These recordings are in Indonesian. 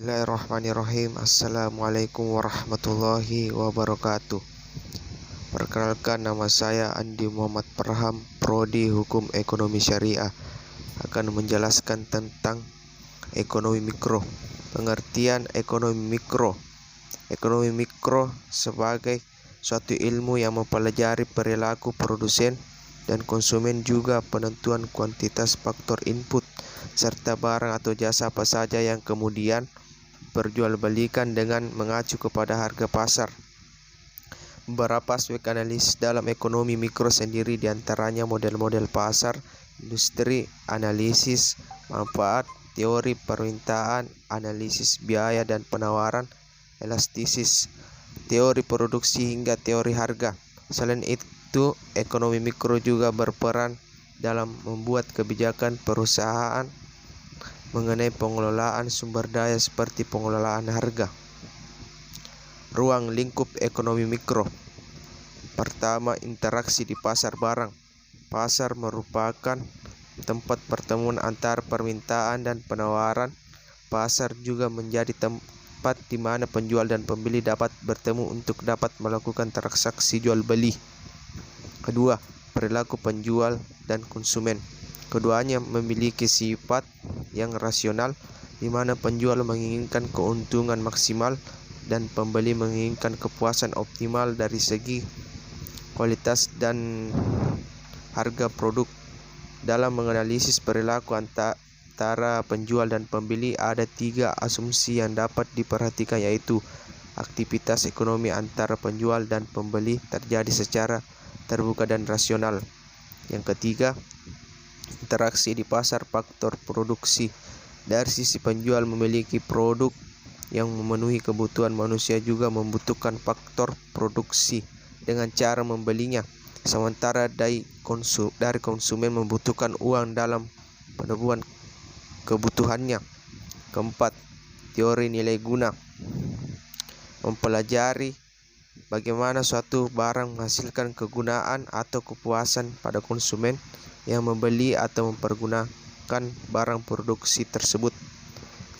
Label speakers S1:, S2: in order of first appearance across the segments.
S1: Bismillahirrahmanirrahim. Assalamualaikum warahmatullahi wabarakatuh. Perkenalkan, nama saya Andi Muhammad Farham, Prodi Hukum Ekonomi Syariah. Akan menjelaskan tentang ekonomi mikro. Pengertian ekonomi mikro. Ekonomi mikro sebagai suatu ilmu yang mempelajari perilaku produsen dan konsumen, juga penentuan kuantitas faktor input serta barang atau jasa apa saja yang kemudian perjualbelikan dengan mengacu kepada harga pasar. Beberapa aspek analisis dalam ekonomi mikro sendiri, diantaranya model-model pasar, industri, analisis manfaat, teori permintaan, analisis biaya dan penawaran, elastisis, teori produksi hingga teori harga. Selain itu, ekonomi mikro juga berperan dalam membuat kebijakan perusahaan mengenai pengelolaan sumber daya seperti pengelolaan harga. Ruang lingkup ekonomi mikro. Pertama, interaksi di pasar barang. Pasar merupakan tempat pertemuan antara permintaan dan penawaran. Pasar juga menjadi tempat di mana penjual dan pembeli dapat bertemu untuk dapat melakukan transaksi jual beli. Kedua, perilaku penjual dan konsumen. Keduanya memiliki sifat yang rasional, di mana penjual menginginkan keuntungan maksimal dan pembeli menginginkan kepuasan optimal dari segi kualitas dan harga produk. Dalam menganalisis perilaku antara penjual dan pembeli, ada 3 asumsi yang dapat diperhatikan, yaitu aktivitas ekonomi antara penjual dan pembeli terjadi secara terbuka dan rasional. Yang ketiga, interaksi di pasar faktor produksi. Dari sisi penjual memiliki produk yang memenuhi kebutuhan manusia, juga membutuhkan faktor produksi dengan cara membelinya. Sementara dari konsumen membutuhkan uang dalam pemenuhan kebutuhannya. Keempat, teori nilai guna. Mempelajari bagaimana suatu barang menghasilkan kegunaan atau kepuasan pada konsumen yang membeli atau mempergunakan barang produksi tersebut.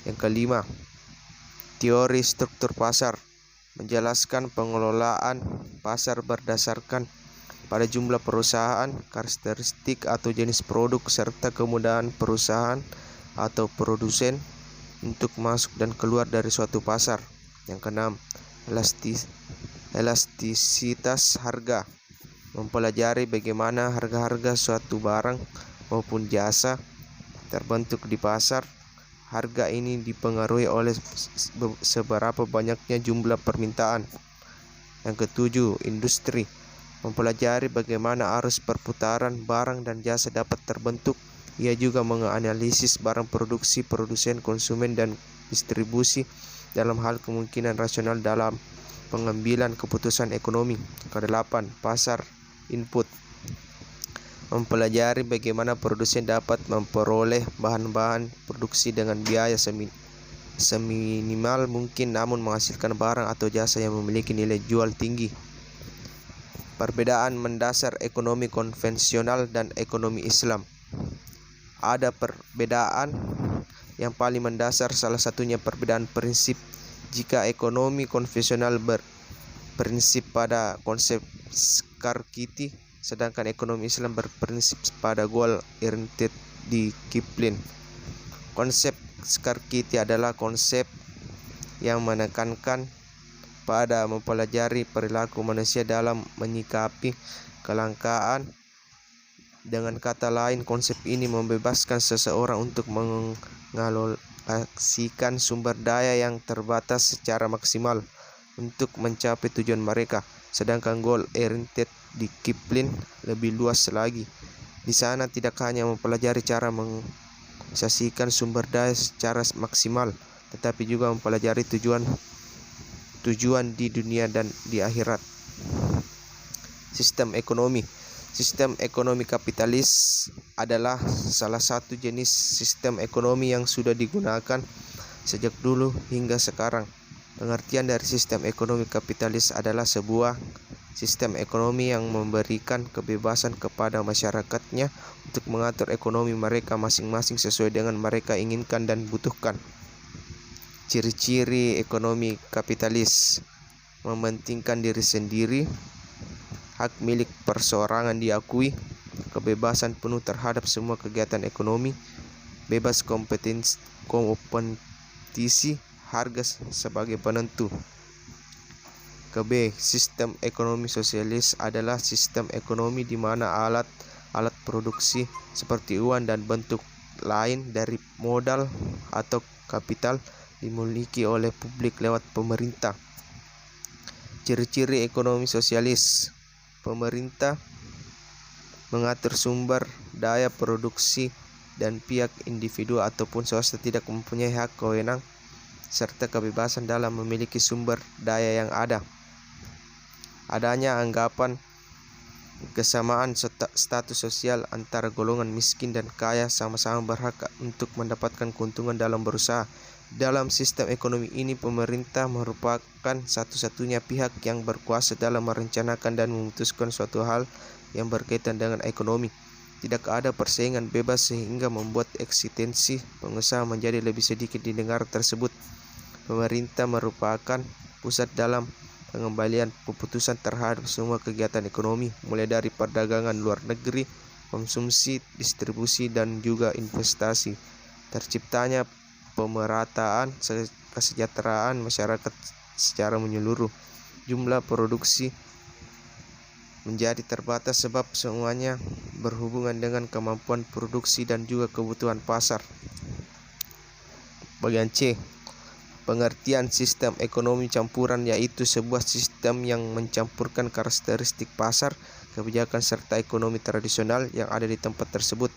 S1: Yang kelima, teori struktur pasar. Menjelaskan pengelolaan pasar berdasarkan pada jumlah perusahaan, karakteristik atau jenis produk, serta kemudahan perusahaan atau produsen untuk masuk dan keluar dari suatu pasar. Yang keenam, elastisitas harga. Mempelajari bagaimana harga-harga suatu barang maupun jasa terbentuk di pasar. Harga ini dipengaruhi oleh seberapa banyaknya jumlah permintaan. Yang ketujuh, industri. Mempelajari bagaimana arus perputaran barang dan jasa dapat terbentuk. Ia juga menganalisis barang produksi, produsen, konsumen, dan distribusi dalam hal kemungkinan rasional dalam pengambilan keputusan ekonomi. Kedelapan, pasar input. Mempelajari bagaimana produsen dapat memperoleh bahan-bahan produksi dengan biaya seminimal mungkin, namun menghasilkan barang atau jasa yang memiliki nilai jual tinggi. Perbedaan mendasar ekonomi konvensional dan ekonomi Islam. Ada perbedaan yang paling mendasar, salah satunya perbedaan prinsip. Jika ekonomi konvensional berprinsip pada konsep scarcity, sedangkan ekonomi Islam berprinsip pada goal-oriented disiplin. Konsep scarcity adalah konsep yang menekankan pada mempelajari perilaku manusia dalam menyikapi kelangkaan. Dengan kata lain, konsep ini membebaskan seseorang untuk mengalokasikan sumber daya yang terbatas secara maksimal untuk mencapai tujuan mereka. Sedangkan goal-oriented disiplin lebih luas lagi. Di sana tidak hanya mempelajari cara mengalokasikan sumber daya secara maksimal, tetapi juga mempelajari tujuan di dunia dan di akhirat. Sistem ekonomi. Sistem ekonomi kapitalis adalah salah satu jenis sistem ekonomi yang sudah digunakan sejak dulu hingga sekarang. Pengertian dari sistem ekonomi kapitalis adalah sebuah sistem ekonomi yang memberikan kebebasan kepada masyarakatnya untuk mengatur ekonomi mereka masing-masing sesuai dengan mereka inginkan dan butuhkan. Ciri-ciri ekonomi kapitalis: mementingkan diri sendiri, hak milik perseorangan diakui, kebebasan penuh terhadap semua kegiatan ekonomi, bebas kompetisi, harga sebagai penentu. Sistem ekonomi sosialis adalah sistem ekonomi di mana alat produksi seperti uang dan bentuk lain dari modal atau kapital dimiliki oleh publik lewat pemerintah. Ciri-ciri ekonomi sosialis: pemerintah mengatur sumber daya produksi dan pihak individu ataupun swasta tidak mempunyai hak wewenang serta kebebasan dalam memiliki sumber daya yang ada. Adanya anggapan kesamaan status sosial antara golongan miskin dan kaya sama-sama berhak untuk mendapatkan keuntungan dalam berusaha. Dalam sistem ekonomi ini, pemerintah merupakan satu-satunya pihak yang berkuasa dalam merencanakan dan memutuskan suatu hal yang berkaitan dengan ekonomi. Tidak ada persaingan bebas sehingga membuat eksistensi pengusaha menjadi lebih sedikit didengar tersebut. Pemerintah merupakan pusat dalam pengembalian keputusan terhadap semua kegiatan ekonomi, mulai dari perdagangan luar negeri, konsumsi, distribusi, dan juga investasi. Terciptanya pemerataan kesejahteraan masyarakat secara menyeluruh. Jumlah produksi menjadi terbatas sebab semuanya berhubungan dengan kemampuan produksi dan juga kebutuhan pasar. Bagian C. Pengertian sistem ekonomi campuran, yaitu sebuah sistem yang mencampurkan karakteristik pasar, kebijakan serta ekonomi tradisional yang ada di tempat tersebut.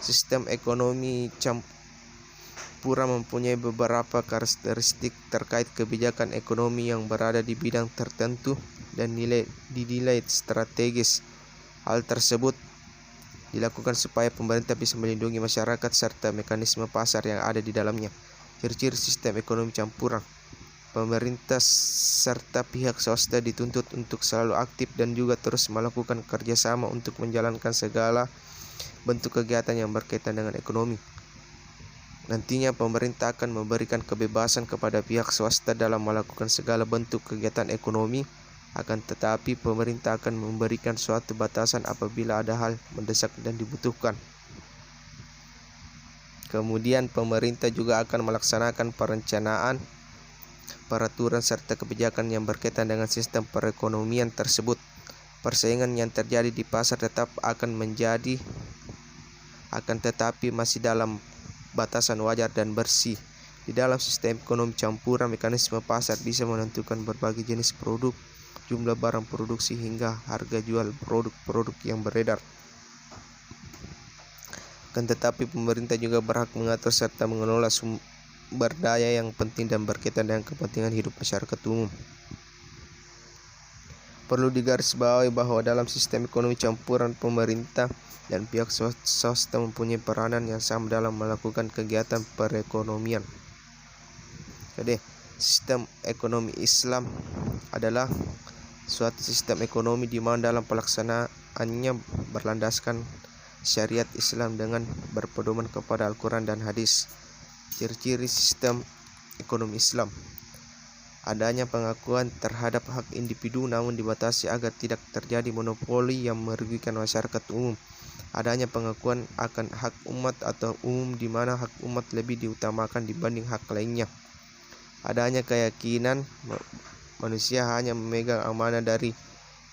S1: Sistem ekonomi campuran mempunyai beberapa karakteristik terkait kebijakan ekonomi yang berada di bidang tertentu dan dinilai strategis. Hal tersebut dilakukan supaya pemerintah bisa melindungi masyarakat serta mekanisme pasar yang ada di dalamnya. Ciri-ciri sistem ekonomi campuran: pemerintah serta pihak swasta dituntut untuk selalu aktif dan juga terus melakukan kerjasama untuk menjalankan segala bentuk kegiatan yang berkaitan dengan ekonomi. Nantinya pemerintah akan memberikan kebebasan kepada pihak swasta dalam melakukan segala bentuk kegiatan ekonomi, akan tetapi pemerintah akan memberikan suatu batasan apabila ada hal mendesak dan dibutuhkan. Kemudian pemerintah juga akan melaksanakan perencanaan, peraturan serta kebijakan yang berkaitan dengan sistem perekonomian tersebut. Persaingan yang terjadi di pasar tetap akan tetapi masih dalam batasan wajar dan bersih. Di dalam sistem ekonomi campuran, mekanisme pasar bisa menentukan berbagai jenis produk, jumlah barang produksi hingga harga jual produk-produk yang beredar. Akan tetapi pemerintah juga berhak mengatur serta mengelola sumber daya yang penting dan berkaitan dengan kepentingan hidup masyarakat umum. Perlu digarisbawahi bahwa dalam sistem ekonomi campuran, pemerintah dan pihak swasta mempunyai peranan yang sama dalam melakukan kegiatan perekonomian. Jadi, sistem ekonomi Islam adalah suatu sistem ekonomi di mana dalam pelaksanaannya berlandaskan syariat Islam dengan berpedoman kepada Al-Quran dan hadis. Ciri-ciri sistem ekonomi Islam: adanya pengakuan terhadap hak individu namun dibatasi agar tidak terjadi monopoli yang merugikan masyarakat umum. Adanya pengakuan akan hak umat atau umum di mana hak umat lebih diutamakan dibanding hak lainnya. Adanya keyakinan manusia hanya memegang amanah dari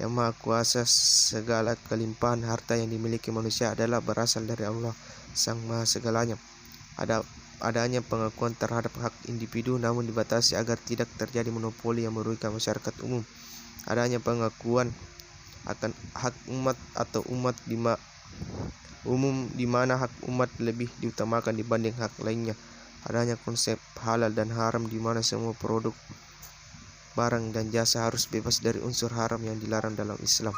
S1: Yang Maha Kuasa, segala kelimpahan harta yang dimiliki manusia adalah berasal dari Allah Sang Maha Segalanya. Adanya pengakuan terhadap hak individu namun dibatasi agar tidak terjadi monopoli yang merugikan masyarakat umum. Adanya pengakuan akan hak umat atau umat umum di mana hak umat lebih diutamakan dibanding hak lainnya. Adanya konsep halal dan haram di mana semua produk, barang dan jasa harus bebas dari unsur haram yang dilarang dalam Islam.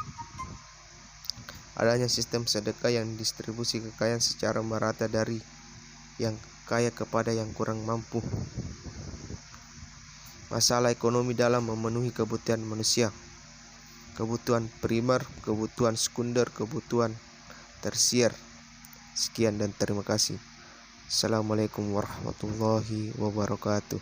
S1: Adanya sistem sedekah yang distribusi kekayaan secara merata dari yang kaya kepada yang kurang mampu. Masalah ekonomi dalam memenuhi kebutuhan manusia: kebutuhan primer, kebutuhan sekunder, kebutuhan tersier. Sekian dan terima kasih. Assalamualaikum warahmatullahi wabarakatuh.